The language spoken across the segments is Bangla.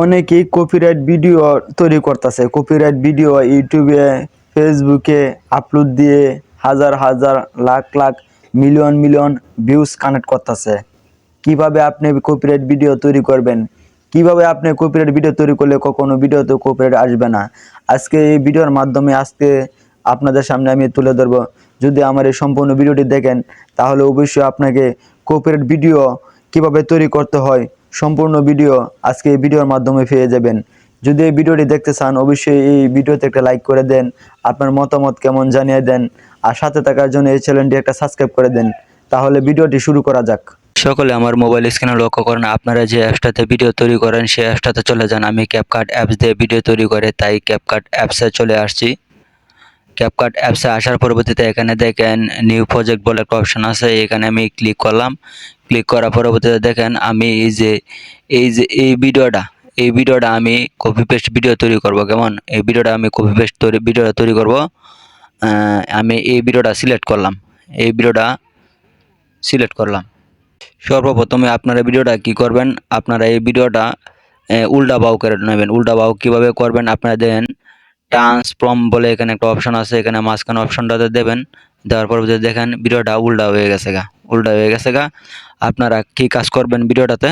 অনেকেই কপিরাইট ভিডিও তৈরি করতেছে। কপিরাইট ভিডিও ইউটিউবে, ফেসবুকে আপলোড দিয়ে হাজার হাজার, lakh lakh, million million views connect করতেছে। কিভাবে আপনি কপিরাইট ভিডিও তৈরি করবেন, কিভাবে আপনি কপিরাইট ভিডিও তৈরি করলে কখনো ভিডিওতে কপিরাইট আসবে না, আজকে এই ভিডিওর মাধ্যমে আপনাদের সামনে আমি তুলে ধরবো। যদি আমার এই সম্পূর্ণ ভিডিওটি দেখেন তাহলে অবশ্যই আপনাকে কপিরাইট ভিডিও কিভাবে তৈরি করতে হয় সম্পূর্ণ ভিডিও আজকে এই ভিডিওর মাধ্যমে পেয়ে যাবেন। যদি এই ভিডিওটি দেখতে চান অবশ্যই এই ভিডিওতে একটা লাইক করে দেন, আপনার মতামত কেমন জানিয়ে দেন, আর সাথে থাকার জন্য এই চ্যানেলটি একটা সাবস্ক্রাইব করে দেন। তাহলে ভিডিওটি শুরু করা যাক। সকলে আমার মোবাইল স্ক্রিনে লক্ষ্য করেন, আপনারা যে অ্যাপসটাতে ভিডিও তৈরি করেন সেই অ্যাপসটাতে চলে যান। আমি ক্যাপকাট অ্যাপস দিয়ে ভিডিও তৈরি করে তাই ক্যাপকাট অ্যাপসে চলে আসছি। ক্যাপকাট অ্যাপসে আসার পরবর্তীতে এখানে দেখেন নিউ প্রজেক্ট বলে একটা অপশন আছে, এখানে আমি ক্লিক করলাম। ক্লিক করার পরবর্তীতে দেখেন আমি এই ভিডিওটা আমি কপি পেস্ট ভিডিও তৈরি করব। কেমন এই ভিডিওটা আমি কপি পেস্ট ভিডিওটা তৈরি করব। আমি এই ভিডিওটা সিলেক্ট করলাম। এই ভিডিওটা সিলেক্ট করলাম। সর্বপ্রথমে আপনারা ভিডিওটা কি করবেন, আপনারা এই ভিডিওটা উল্টা বাউ করে নেবেন। উল্টা বাউ কীভাবে করবেন, আপনারা দেখেন ট্রান্সফর্ম বলে এখানে একটা অপশন আছে, এখানে মাঝখানে অপশনটাতে দেবেন। দেওয়ার পর দেখেন ভিডিওটা উল্টা হয়ে গেছে গা। আপনারা কি কাজ করবেন ভিডিওটাতে,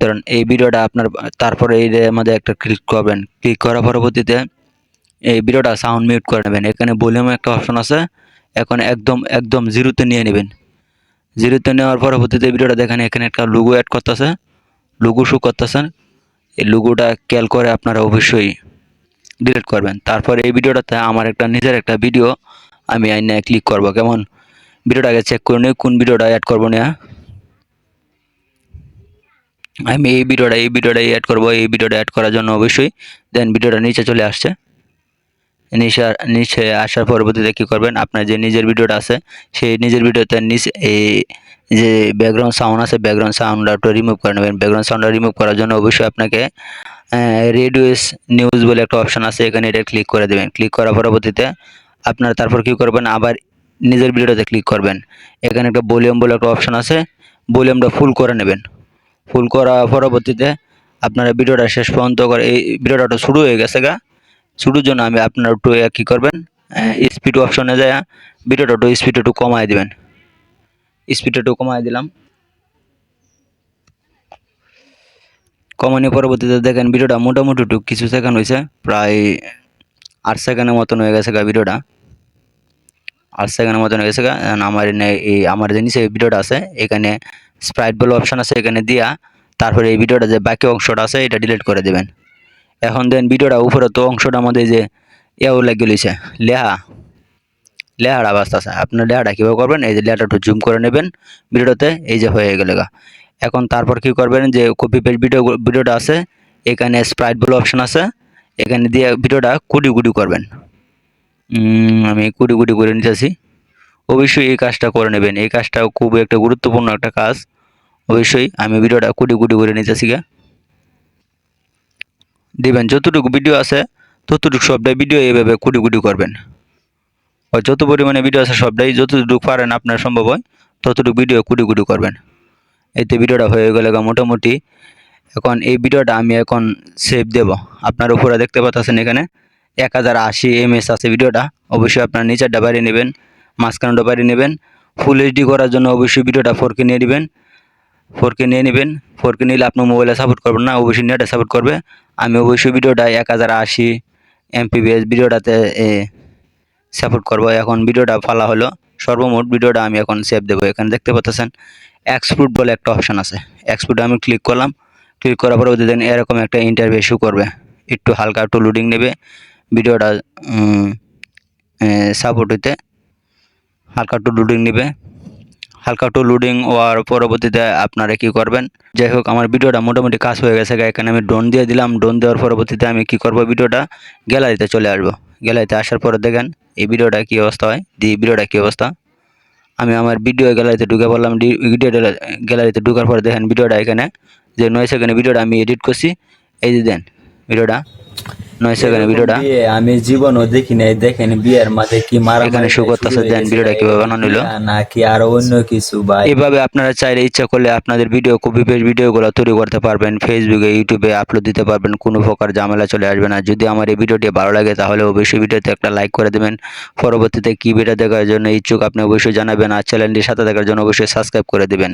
ধরুন এই ভিডিওটা আপনার, তারপরে এই মধ্যে একটা ক্লিক করবেন। ক্লিক করার পরবর্তীতে এই ভিডিওটা সাউন্ড মিউট করে নেবেন। এখানে ভলিউম একটা অপশন আছে, এখন একদম একদম জিরোতে নিয়ে নেবেন। জিরোতে নেওয়ার পরবর্তীতে ভিডিওটা দেখেন এখানে একটা লোগো অ্যাড করতেছে, লোগো শো করতেছেন। এই লোগোটা খেয়াল করে আপনারা অবশ্যই ডিলিট করবেন। তারপর এই ভিডিওটাতে আমার নিজের একটা ভিডিও আমি আইনে ক্লিক করব। কেমন ভিডিওটা আগে চেক করে নিই কোন ভিডিওটা অ্যাড করবো না। আমি এই ভিডিওটা অ্যাড করব। এই ভিডিওটা অ্যাড করার জন্য অবশ্যই দেন ভিডিওটা নিচে চলে আসছে। নিচে আসার পরবর্তীতে কী করবেন, আপনার যে নিজের ভিডিওটা আছে সেই নিজের ভিডিওতে নিচে এই যে ব্যাকগ্রাউন্ড সাউন্ড আছে, ব্যাকগ্রাউন্ড সাউন্ডটা রিমুভ করে নেবেন। ব্যাকগ্রাউন্ড সাউন্ডটা রিমুভ করার জন্য অবশ্যই আপনাকে রেডিওস নিউজ বলে একটা অপশন আছে, এখানে এটা ক্লিক করে দেবেন। ক্লিক করার পরবর্তীতে আপনারা তারপর কী করবেন, আবার নিজের ভিডিওতে ক্লিক করবেন। এখানে একটা ভলিউম বলে একটা অপশন আছে, ভলিউমটা ফুল করে নেবেন। ফুল করা পরবর্তীতে আপনারা ভিডিওটা শেষ পর্যন্ত করে, এই ভিডিওটা একটু শুরু হয়ে গেছে গা, শুরুর জন্য আমি আপনার একটু কী করবেন, স্পিড অপশনে যায় ভিডিওটা একটু স্পিড একটু কমায় দেবেন। স্পিড একটু কমায় দিলাম। কমানোর পরবর্তীতে দেখেন ভিডিওটা মোটামুটি একটু কিছু সেকেন্ড হয়েছে, প্রায় 8 সেকেন্ডের মতন হয়ে গেছে গা ভিডিওটা। 8 সেকেন্ডের মতন হয়ে গেছে গা। আমার যে নিচে ভিডিওটা আছে এখানে স্প্রাইট বলে অপশন আছে, এখানে দিয়া তারপরে এই ভিডিওটা যে বাকি অংশটা আছে এটা ডিলিট করে দেবেন। এখন দেন ভিডিওটা উপরে তো অংশটা আমাদের যে লাগে গেছে লেহাটা বাজতেছে, আপনার লেহাটা কীভাবে করবেন, এই যে লেহাটা একটু জুম করে নেবেন ভিডিওতে, এই যে হয়ে গেল গা। এখন তারপর কি করবেন, যে কপি পেস্ট ভিডিওটা আছে, এখানে স্প্রাইট বলে অপশন আছে, এখানে দিয়ে ভিডিওটা কুটি কুটি করবেন। আমি কুটি কুটি করে নিতেছি। অবশ্যই এই কাজটা করে নেবেন, এই কাজটা খুব একটা গুরুত্বপূর্ণ একটা কাজ। অবশ্যই আমি ভিডিওটা কুটি কুটি করে নিতেছি গা। দিবেন যতটুকু ভিডিও আছে ততটুকু সবটাই ভিডিও এইভাবে কুটি কুটি করবেন। যত পরিমাণে ভিডিও আছে সবটাই যতটুকু পারেন আপনার সম্ভব হয় ততটুকু ভিডিও কুটি কুটি করবেন। এতে ভিডিওটা হয়ে গেলে মোটামুটি। এখন এই ভিডিওটা আমি এখন সেভ দেব। আপনার উপরে দেখতে পাচ্ছেন এখানে 1080 ms আছে ভিডিওটা। অবশ্যই আপনার নিচেরটা বাড়িয়ে নেবেন, মাঝখানটা বাড়িয়ে নেবেন। ফুল এইচডি করার জন্য অবশ্যই ভিডিওটা 4K নিয়ে নেবেন। 4K নিয়ে নেবেন। 4K নিলে আপনার মোবাইলে সাপোর্ট করবে না, অবশ্যই নেটে সাপোর্ট করবে। আমি অবশ্যই ভিডিওটা 1080 MPBS ভিডিওটাতে সাপোর্ট করব। এখন ভিডিওটা ফালা হলো, সর্বমোট ভিডিওটা আমি এখন সেভ দেবো। এখানে দেখতে পাচ্ছেন এক্সপোর্ট বলে একটা অপশন আছে, এক্সপোর্টে আমি ক্লিক করলাম। ক্লিক করার পরে দেখেন এরকম একটা ইন্টারভিউ শো করবে, একটু হালকা একটু লোডিং নেবে ভিডিওটা সাপোর্ট হইতে। হালকা একটু লোডিং নেবে। হালকা একটু লোডিং হওয়ার পরবর্তীতে আপনারা কি করবেন, যাই হোক আমার ভিডিওটা মোটামুটি কাজ হয়ে গেছে। এখানে আমি ড্রোন দিয়ে দিলাম। ড্রোন দেওয়ার পরবর্তীতে আমি কি করব, ভিডিওটা গ্যালারিতে চলে আসবো। গ্যালারিতে আসার পরে দেখেন এই ভিডিওটা কী অবস্থা হয়, ভিডিওটা কী অবস্থা। আমি আমার ভিডিও গ্যালারিতে ঢুকে পড়লাম। ভিডিও গ্যালারিতে ঢুকার পরে দেখেন ভিডিওটা এখানে যে 9 সেকেন্ডের ভিডিওটা আমি এডিট করছি, এই যে দেন ভিডিওটা 9 সেকেন্ডের ভিডিওটা বিয়ে আমি জীবনও দেখি নাই। দেখেন বিয়ের মাঝে কি মারা এখানে show করতেছে, দেন ভিডিওটা কিভাবে বানানো হলো। নাকি আরো অন্য কিছু ভাই। এভাবে আপনারা চাইলে ইচ্ছা করলে আপনাদের ভিডিও কপি পেস্ট ভিডিওগুলো তৈরি করতে পারবেন, ফেসবুকে ইউটিউবে আপলোড দিতে পারবেন, কোনো প্রকার ঝামেলা চলে আসবে না। যদি আমার এই ভিডিওটি ভালো লাগে তাহলে অবশ্যই ভিডিওতে একটা লাইক করে দেবেন। পরবর্তীতে কি ভিডিও দেখার জন্য ইচ্ছুক আপনি অবশ্যই জানাবেন, আর চ্যানেলটির সাথে থাকার জন্য অবশ্যই সাবস্ক্রাইব করে দেবেন।